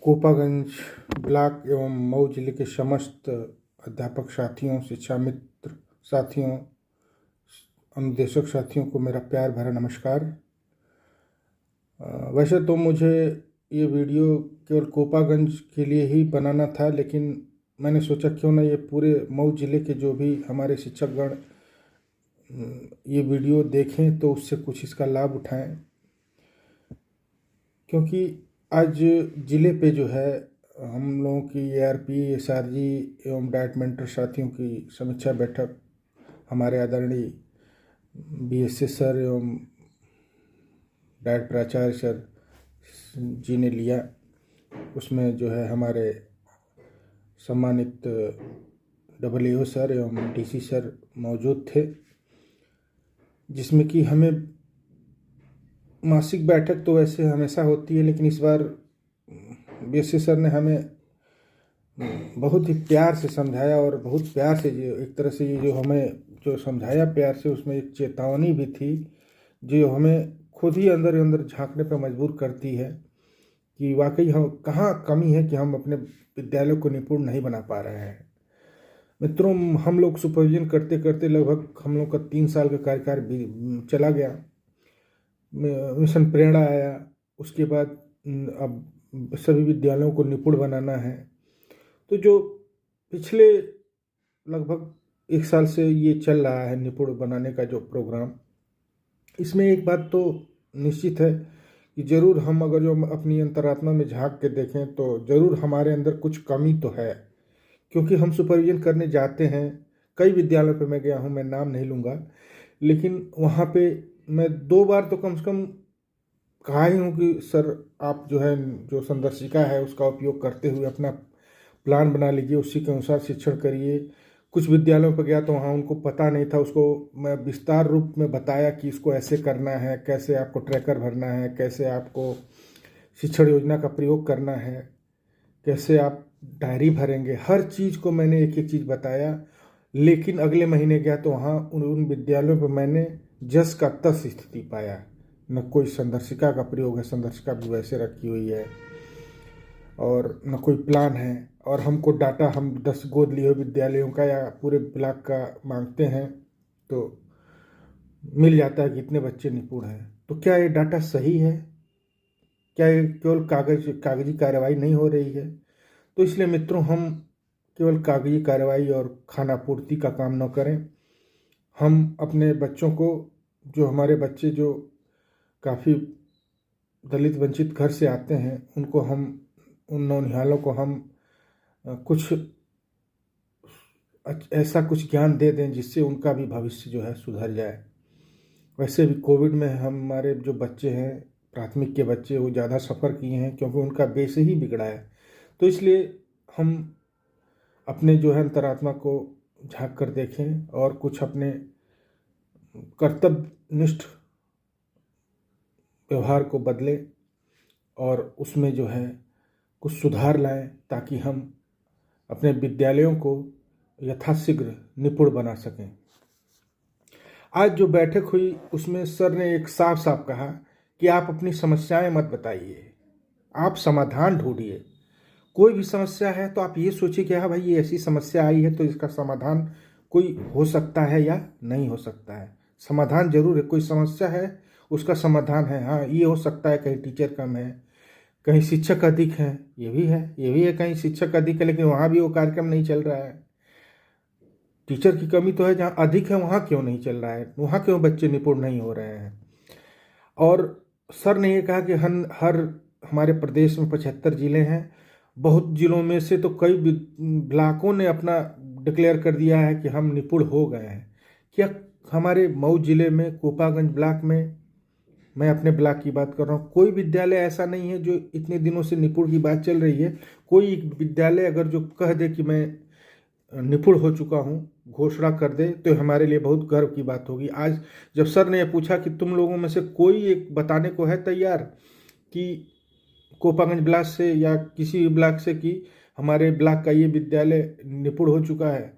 Kopaganj block एवं मऊ जिले के समस्त अध्यापक साथियों, शिक्षा मित्र साथियों, अनुदेशक साथियों को मेरा प्यार भरा नमस्कार। वैसे तो मुझे ये वीडियो केवल कोपागंज के लिए ही बनाना था, लेकिन मैंने सोचा क्यों ना ये पूरे मऊ जिले के जो भी हमारे शिक्षकगण ये वीडियो देखें तो उससे कुछ इसका लाभ उठाएं, क्योंकि आज ज़िले पे जो है हम लोगों की ARP, SRG एवं डाइट मेंटर साथियों की समीक्षा बैठक हमारे आदरणीय BSA सर एवं डाइट प्राचार्य सर जी ने लिया। उसमें जो है हमारे सम्मानित AAO सर एवं DC सर मौजूद थे, जिसमें कि हमें मासिक बैठक तो वैसे हमेशा होती है, लेकिन इस बार BSA सर ने हमें बहुत ही प्यार से समझाया और बहुत प्यार से जो एक तरह से ये जो हमें जो समझाया प्यार से, उसमें एक चेतावनी भी थी जो हमें खुद ही अंदर अंदर झांकने पर मजबूर करती है कि वाकई हम कहाँ कमी है कि हम अपने विद्यालय को निपुण नहीं बना पा रहे हैं। मित्रों, हम लोग सुपरविजन करते करते लगभग हम लोग का 3 साल का कार्यकाल चला गया। मिशन प्रेरणा आया, उसके बाद अब सभी विद्यालयों को निपुण बनाना है। तो जो पिछले लगभग 1 साल से ये चल रहा है निपुण बनाने का जो प्रोग्राम, इसमें एक बात तो निश्चित है कि ज़रूर हम अगर जो अपनी अंतरात्मा में झांक के देखें तो ज़रूर हमारे अंदर कुछ कमी तो है, क्योंकि हम सुपरविजन करने जाते हैं। कई विद्यालयों पे मैं गया हूँ, मैं नाम नहीं लूँगा, लेकिन वहाँ पे मैं 2 बार तो कम से कम कहा ही हूँ कि सर आप जो है जो संदर्शिका है उसका उपयोग करते हुए अपना प्लान बना लीजिए, उसी के अनुसार शिक्षण करिए। कुछ विद्यालयों पर गया तो वहाँ उनको पता नहीं था, उसको मैं विस्तार रूप में बताया कि इसको ऐसे करना है, कैसे आपको ट्रैकर भरना है, कैसे आपको शिक्षण योजना का प्रयोग करना है, कैसे आप डायरी भरेंगे, हर चीज़ को मैंने एक एक चीज़ बताया। लेकिन अगले महीने गया तो वहाँ उन विद्यालयों पर मैंने जस का तस स्थिति पाया। न कोई संदर्शिका का प्रयोग है, संदर्शिका भी वैसे रखी हुई है, और न कोई प्लान है। और हमको डाटा हम 10 गोद लिए विद्यालयों का या पूरे ब्लॉक का मांगते हैं तो मिल जाता है कि इतने बच्चे निपुण हैं। तो क्या ये डाटा सही है? क्या ये केवल कागजी कार्रवाई नहीं हो रही है? तो इसलिए मित्रों, हम केवल कागजी कार्रवाई और खाना पूर्ति का काम न करें। हम अपने बच्चों को, जो हमारे बच्चे जो काफ़ी दलित वंचित घर से आते हैं, उनको हम, उन नौनिहालों को हम कुछ ऐसा कुछ ज्ञान दे दें जिससे उनका भी भविष्य जो है सुधर जाए। वैसे भी कोविड में हमारे जो बच्चे हैं, प्राथमिक के बच्चे, वो ज़्यादा सफ़र किए हैं क्योंकि उनका बेस ही बिगड़ा है। तो इसलिए हम अपने जो है अंतरात्मा को झांक कर देखें और कुछ अपने कर्तव्यनिष्ठ व्यवहार को बदलें और उसमें जो है कुछ सुधार लाएं, ताकि हम अपने विद्यालयों को यथाशीघ्र निपुण बना सकें। आज जो बैठक हुई उसमें सर ने एक साफ साफ कहा कि आप अपनी समस्याएं मत बताइए, आप समाधान ढूंढिए। कोई भी समस्या है तो आप ये सोचिए कि हाँ भाई, ये ऐसी समस्या आई है तो इसका समाधान कोई हो सकता है या नहीं हो सकता है। समाधान जरूर है, कोई समस्या है उसका समाधान है। हाँ, ये हो सकता है कहीं टीचर कम है, कहीं शिक्षक अधिक हैं, ये भी है कहीं शिक्षक अधिक है लेकिन वहाँ भी वो कार्यक्रम नहीं चल रहा है। टीचर की कमी तो है, जहाँ अधिक है वहाँ क्यों नहीं चल रहा है, वहाँ क्यों बच्चे निपुण नहीं हो रहे हैं। और सर ने ये कहा कि हर हमारे प्रदेश में 75 जिले हैं, बहुत जिलों में से तो कई ब्लॉकों ने अपना डिक्लेयर कर दिया है कि हम निपुण हो गए हैं। क्या हमारे मऊ जिले में कोपागंज ब्लॉक में, मैं अपने ब्लॉक की बात कर रहा हूँ, कोई विद्यालय ऐसा नहीं है जो इतने दिनों से निपुण की बात चल रही है? कोई विद्यालय अगर जो कह दे कि मैं निपुण हो चुका हूँ, घोषणा कर दे, तो हमारे लिए बहुत गर्व की बात होगी। आज जब सर ने पूछा कि तुम लोगों में से कोई एक बताने को है तैयार कि कोपागंज ब्लॉक से या किसी भी ब्लॉक से कि हमारे ब्लॉक का ये विद्यालय निपुण हो चुका है,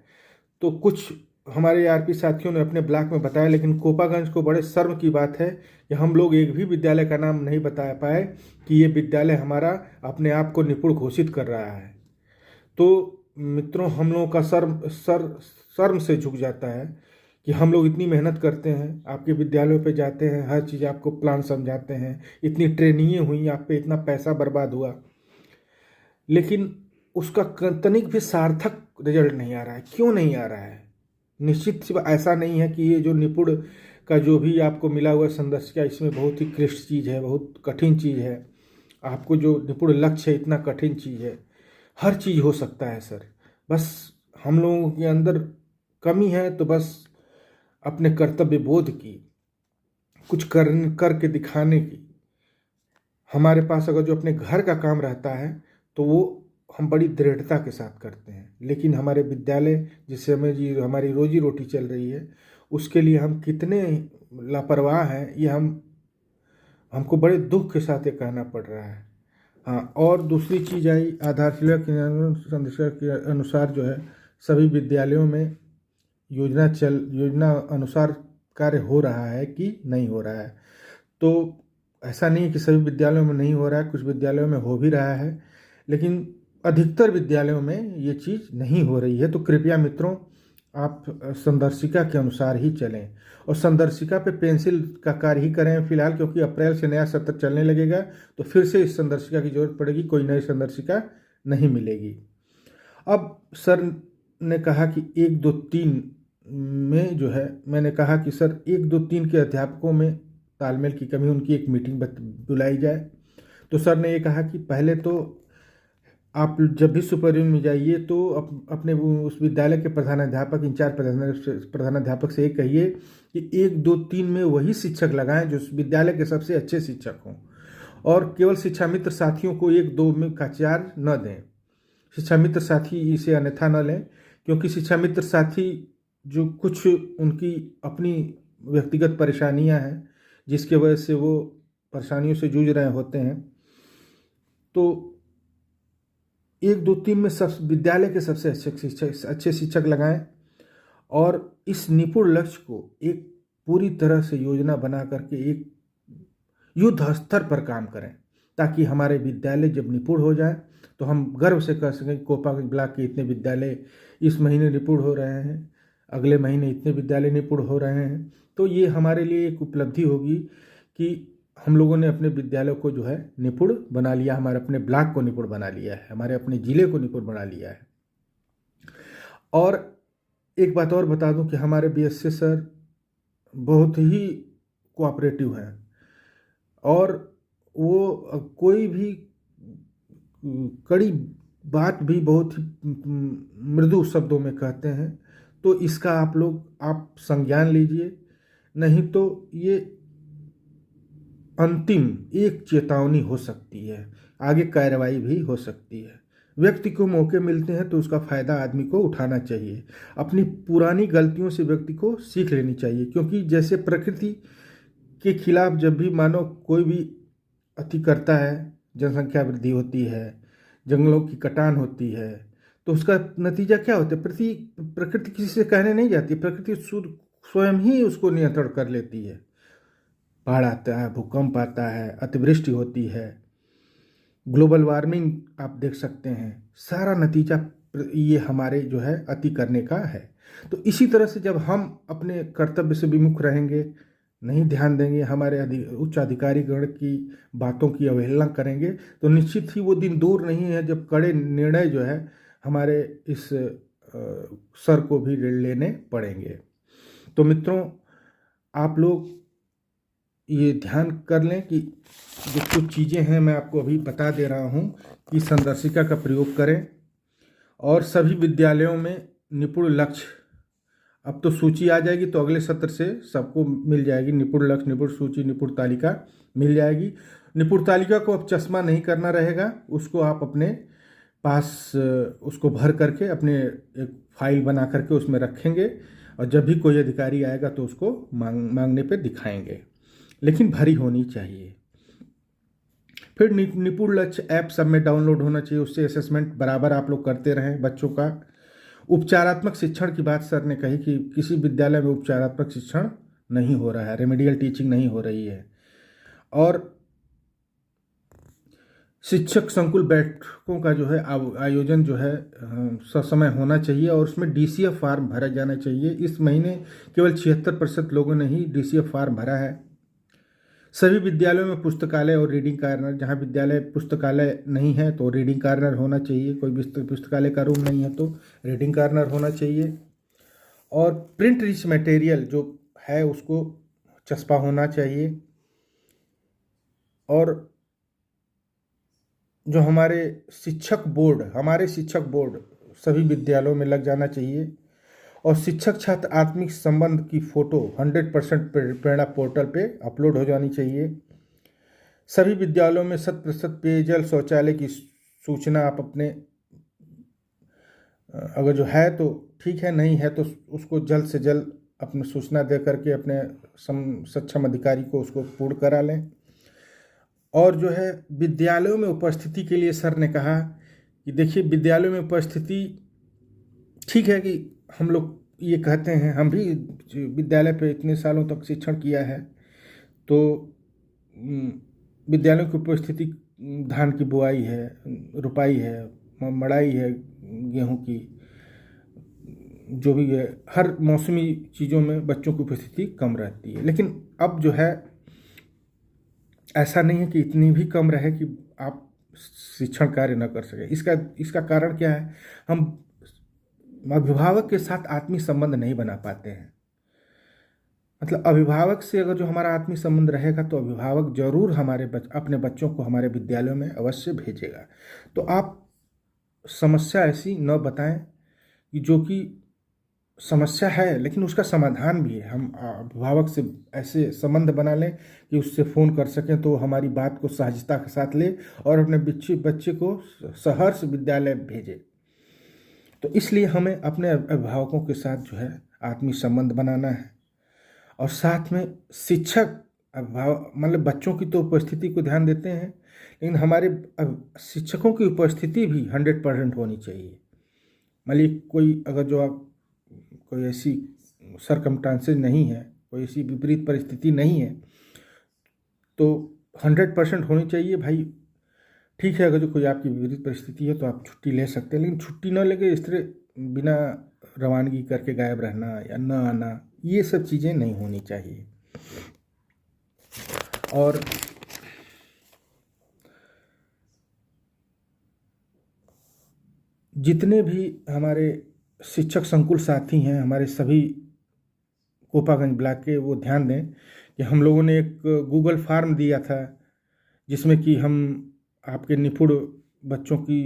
तो कुछ हमारे आरपी साथियों ने अपने ब्लॉक में बताया, लेकिन कोपागंज को बड़े शर्म की बात है कि हम लोग एक भी विद्यालय का नाम नहीं बता पाए कि ये विद्यालय हमारा अपने आप को निपुण घोषित कर रहा है। तो मित्रों, हम लोगों का शर्म से झुक जाता है कि हम लोग इतनी मेहनत करते हैं, आपके विद्यालयों पे जाते हैं, हर चीज़ आपको प्लान समझाते हैं, इतनी ट्रेनिंगें हुई, आप पे इतना पैसा बर्बाद हुआ, लेकिन उसका तनिक भी सार्थक रिजल्ट नहीं आ रहा है। क्यों नहीं आ रहा है? निश्चित से ऐसा नहीं है कि ये जो निपुण का जो भी आपको मिला हुआ संदर्शिका, इसमें बहुत ही क्लिष्ट चीज़ है, बहुत कठिन चीज़ है। आपको जो निपुण लक्ष्य है, इतना कठिन चीज़ है। हर चीज़ हो सकता है सर, बस हम लोगों के अंदर कमी है, तो बस अपने कर्तव्य बोध की, कुछ करके दिखाने की। हमारे पास अगर जो अपने घर का काम रहता है तो वो हम बड़ी दृढ़ता के साथ करते हैं, लेकिन हमारे विद्यालय जिससे हमें जी हमारी रोजी रोटी चल रही है, उसके लिए हम कितने लापरवाह हैं, ये हमको बड़े दुख के साथ ये कहना पड़ रहा है। हाँ, और दूसरी चीज़ आई, आधारशिला संदेशा के अनुसार जो है सभी विद्यालयों में योजना अनुसार कार्य हो रहा है कि नहीं हो रहा है। तो ऐसा नहीं है कि सभी विद्यालयों में नहीं हो रहा है, कुछ विद्यालयों में हो भी रहा है, लेकिन अधिकतर विद्यालयों में ये चीज़ नहीं हो रही है। तो कृपया मित्रों, आप संदर्शिका के अनुसार ही चलें और संदर्शिका पे पेंसिल का कार्य ही करें फिलहाल, क्योंकि अप्रैल से नया सत्र चलने लगेगा तो फिर से इस संदर्शिका की जरूरत पड़ेगी, कोई नई संदर्शिका नहीं मिलेगी। अब सर ने कहा कि 1, 2, 3 में जो है, मैंने कहा कि सर 1, 2, 3 के अध्यापकों में तालमेल की कमी, उनकी एक मीटिंग बुलाई जाए। तो सर ने ये कहा कि पहले तो आप जब भी सुपरविजन में जाइए तो अपने उस विद्यालय के प्रधानाध्यापक, इंचार्ज प्रधानाध्यापक से ये कहिए कि 1, 2, 3 में वही शिक्षक लगाएं जो विद्यालय के सबसे अच्छे शिक्षक हों, और केवल शिक्षा मित्र साथियों को 1, 2 में का चार्ज न दें। शिक्षा मित्र साथी इसे अन्यथा न लें, क्योंकि शिक्षा मित्र साथी जो कुछ उनकी अपनी व्यक्तिगत परेशानियां हैं जिसके वजह से वो परेशानियों से जूझ रहे होते हैं, तो 1, 2, 3 में सब विद्यालय के सबसे अच्छे शिक्षक लगाएं और इस निपुण लक्ष्य को एक पूरी तरह से योजना बना करके एक युद्ध स्तर पर काम करें, ताकि हमारे विद्यालय जब निपुण हो जाए तो हम गर्व से कह सकें कोपागंज ब्लॉक के इतने विद्यालय इस महीने निपुण हो रहे हैं, अगले महीने इतने विद्यालय निपुण हो रहे हैं। तो ये हमारे लिए एक उपलब्धि होगी कि हम लोगों ने अपने विद्यालय को जो है निपुण बना लिया, हमारे अपने ब्लॉक को निपुण बना लिया है, हमारे अपने जिले को निपुण बना लिया है। और एक बात और बता दूं कि हमारे बीएससी सर बहुत ही कोऑपरेटिव हैं और वो कोई भी कड़ी बात भी बहुत ही मृदु शब्दों में कहते हैं। तो इसका आप संज्ञान लीजिए, नहीं तो ये अंतिम एक चेतावनी हो सकती है, आगे कार्रवाई भी हो सकती है। व्यक्ति को मौके मिलते हैं तो उसका फायदा आदमी को उठाना चाहिए। अपनी पुरानी गलतियों से व्यक्ति को सीख लेनी चाहिए, क्योंकि जैसे प्रकृति के खिलाफ जब भी मानव कोई भी अति करता है, जनसंख्या वृद्धि होती है, जंगलों की कटान होती है, तो उसका नतीजा क्या होता है? प्रकृति किसी से कहने नहीं जाती, प्रकृति स्वयं ही उसको नियंत्रण कर लेती है। बाढ़ आता है, भूकंप आता है, अतिवृष्टि होती है, ग्लोबल वार्मिंग आप देख सकते हैं, सारा नतीजा ये हमारे जो है अति करने का है। तो इसी तरह से जब हम अपने कर्तव्य से विमुख रहेंगे, नहीं ध्यान देंगे, हमारे उच्च अधिकारीगण की बातों की अवहेलना करेंगे, तो निश्चित ही वो दिन दूर नहीं है जब कड़े निर्णय जो है हमारे इस सर को भी लेने पड़ेंगे। तो मित्रों, आप लोग ये ध्यान कर लें कि जो कुछ चीज़ें हैं मैं आपको अभी बता दे रहा हूँ कि संदर्शिका का प्रयोग करें और सभी विद्यालयों में निपुण लक्ष्य, अब तो सूची आ जाएगी तो अगले सत्र से सबको मिल जाएगी, निपुण लक्ष्य, निपुण सूची, निपुण तालिका मिल जाएगी। निपुण तालिका को अब चश्मा नहीं करना रहेगा, उसको आप अपने पास उसको भर करके अपने एक फाइल बना करके उसमें रखेंगे और जब भी कोई अधिकारी आएगा तो उसको मांगने पे दिखाएंगे, लेकिन भरी होनी चाहिए। फिर निपुण लक्ष्य ऐप सब में डाउनलोड होना चाहिए, उससे असेसमेंट बराबर आप लोग करते रहें बच्चों का। उपचारात्मक शिक्षण की बात सर ने कही कि किसी विद्यालय में उपचारात्मक शिक्षण नहीं हो रहा है, रेमेडियल टीचिंग नहीं हो रही है। और शिक्षक संकुल बैठकों का जो है आयोजन जो है ससमय होना चाहिए और उसमें डीसीएफ फॉर्म भरा जाना चाहिए। इस महीने केवल 76% लोगों ने ही डीसीएफ फॉर्म भरा है। सभी विद्यालयों में पुस्तकालय और रीडिंग कार्नर, जहाँ विद्यालय पुस्तकालय नहीं है तो रीडिंग कार्नर होना चाहिए, कोई पुस्तकालय का रूम नहीं है तो रीडिंग कार्नर होना चाहिए। और प्रिंट रिच मटेरियल जो है उसको चस्पा होना चाहिए। और जो हमारे शिक्षक बोर्ड सभी विद्यालयों में लग जाना चाहिए। और शिक्षक छात्र आत्मिक संबंध की फ़ोटो 100% प्रेरणा पोर्टल पे अपलोड हो जानी चाहिए। सभी विद्यालयों में 100% पेयजल शौचालय की सूचना आप अपने अगर जो है तो ठीक है, नहीं है तो उसको जल्द से जल्द अपनी सूचना दे करके अपने सक्षम अधिकारी को उसको पूर्ण करा लें। और जो है विद्यालयों में उपस्थिति के लिए सर ने कहा कि देखिए विद्यालयों में उपस्थिति ठीक है कि हम लोग ये कहते हैं, हम भी विद्यालय पे इतने सालों तक शिक्षण किया है, तो विद्यालयों की उपस्थिति धान की बुआई है, रुपाई है, मड़ाई है गेहूं की, जो भी है हर मौसमी चीज़ों में बच्चों की उपस्थिति कम रहती है। लेकिन अब जो है ऐसा नहीं है कि इतनी भी कम रहे कि आप शिक्षण कार्य न कर सके। इसका कारण क्या है, हम अभिभावक के साथ आत्मीय संबंध नहीं बना पाते हैं। मतलब अभिभावक से अगर जो हमारा आत्मीय संबंध रहेगा तो अभिभावक जरूर अपने बच्चों को हमारे विद्यालयों में अवश्य भेजेगा। तो आप समस्या ऐसी न बताएं कि जो कि समस्या है लेकिन उसका समाधान भी है। हम अभिभावक से ऐसे संबंध बना लें कि उससे फ़ोन कर सकें तो हमारी बात को सहजता के साथ ले और अपने बच्चे को सहर्ष विद्यालय भेजे। तो इसलिए हमें अपने अभिभावकों के साथ जो है आत्मीय संबंध बनाना है। और साथ में शिक्षक मतलब बच्चों की तो उपस्थिति को ध्यान देते हैं, लेकिन हमारे शिक्षकों की उपस्थिति भी 100% होनी चाहिए। मतलब कोई अगर जो आप कोई ऐसी सरकमस्टांसेस नहीं है, कोई ऐसी विपरीत परिस्थिति नहीं है तो 100% होनी चाहिए। भाई ठीक है, अगर जो कोई आपकी विपरीत परिस्थिति है तो आप छुट्टी ले सकते हैं, लेकिन छुट्टी न लेके इस तरह बिना रवानगी करके गायब रहना या न आना, ये सब चीज़ें नहीं होनी चाहिए। और जितने भी हमारे शिक्षक संकुल साथी हैं, हमारे सभी कोपागंज ब्लॉक के, वो ध्यान दें कि हम लोगों ने एक गूगल फॉर्म दिया था जिसमें कि हम आपके निपुण बच्चों की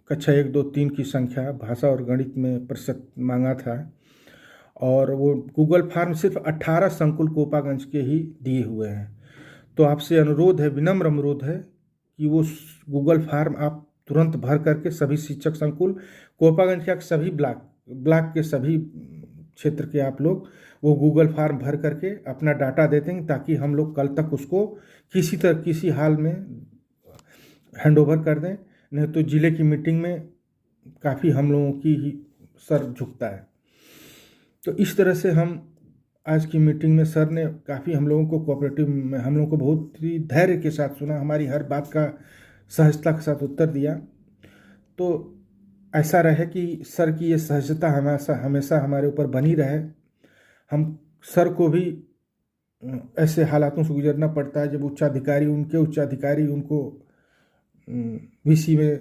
कक्षा 1, 2, 3 की संख्या भाषा और गणित में प्रतिशत मांगा था। और वो गूगल फॉर्म सिर्फ 18 संकुल कोपागंज के ही दिए हुए हैं। तो आपसे अनुरोध है, विनम्र अनुरोध है कि वो गूगल फॉर्म आप तुरंत भर करके सभी शिक्षक संकुल कोपागंज के सभी ब्लॉक के सभी क्षेत्र के आप लोग वो गूगल फॉर्म भर करके अपना डाटा दे देंगे, ताकि हम लोग कल तक उसको किसी हाल में हैंडओवर कर दें। नहीं तो ज़िले की मीटिंग में काफ़ी हम लोगों की ही सर झुकता है। तो इस तरह से हम आज की मीटिंग में सर ने काफ़ी हम लोगों को कोऑपरेटिव में हम लोगों को बहुत ही धैर्य के साथ सुना, हमारी हर बात का सहजता के साथ उत्तर दिया। तो ऐसा रहे कि सर की ये सहजता हमेशा हमारे ऊपर बनी रहे। हम सर को भी ऐसे हालातों से गुजरना पड़ता है जब उच्चाधिकारी उनको वीसी में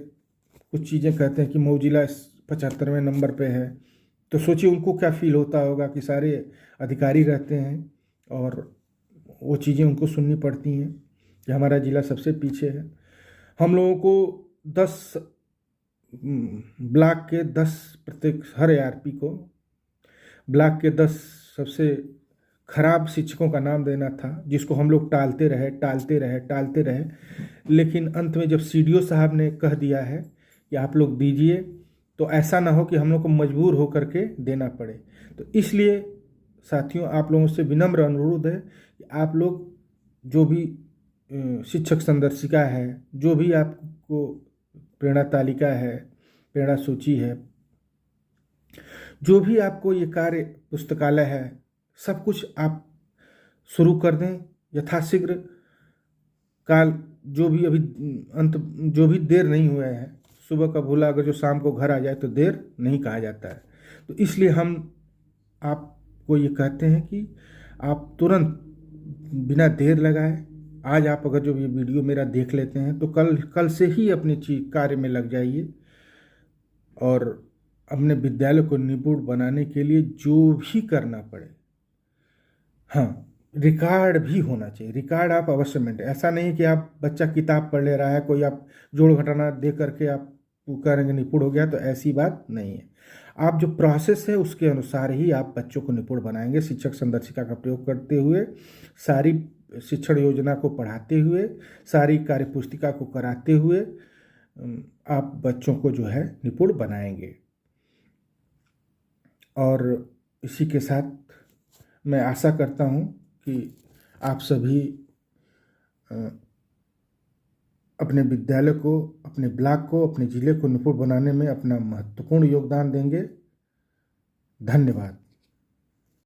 कुछ चीज़ें कहते हैं कि मौजिला 75वें नंबर पे है। तो सोचिए उनको क्या फील होता होगा कि सारे अधिकारी रहते हैं और वो चीज़ें उनको सुननी पड़ती हैं कि हमारा ज़िला सबसे पीछे है। हम लोगों को 10 ब्लॉक के 10 प्रत्येक हर ARP को ब्लॉक के 10 सबसे खराब शिक्षकों का नाम देना था, जिसको हम लोग टालते रहे। लेकिन अंत में जब CDO साहब ने कह दिया है कि आप लोग दीजिए, तो ऐसा ना हो कि हम लोग को मजबूर होकर के देना पड़े। तो इसलिए साथियों, आप लोगों से विनम्र अनुरोध है कि आप लोग जो भी शिक्षक संदर्शिका है, जो भी आपको प्रेरणा तालिका है, प्रेरणा सूची है, जो भी आपको ये कार्य पुस्तकालय है, सब कुछ आप शुरू कर दें यथाशीघ्र काल, जो भी अभी अंत, जो भी देर नहीं हुआ है। सुबह का भूला अगर जो शाम को घर आ जाए तो देर नहीं कहा जाता है। तो इसलिए हम आपको ये कहते हैं कि आप तुरंत बिना देर लगाए, आज आप अगर जो ये वीडियो मेरा देख लेते हैं तो कल से ही अपने कार्य में लग जाइए और अपने विद्यालय को निपुण बनाने के लिए जो भी करना पड़े। हाँ, रिकॉर्ड भी होना चाहिए, रिकॉर्ड आप अवश्य मेंटेन। ऐसा नहीं कि आप बच्चा किताब पढ़ ले रहा है, कोई आप जोड़ घटाना दे करके आप करेंगे निपुण हो गया, तो ऐसी बात नहीं है। आप जो प्रोसेस है उसके अनुसार ही आप बच्चों को निपुण बनाएंगे। शिक्षक संदर्शिका का प्रयोग करते हुए, सारी शिक्षण योजना को पढ़ाते हुए, सारी कार्य पुस्तिका को कराते हुए आप बच्चों को जो है निपुण बनाएंगे। और इसी के साथ मैं आशा करता हूँ कि आप सभी अपने विद्यालय को, अपने ब्लॉक को, अपने ज़िले को निपुण बनाने में अपना महत्वपूर्ण योगदान देंगे। धन्यवाद।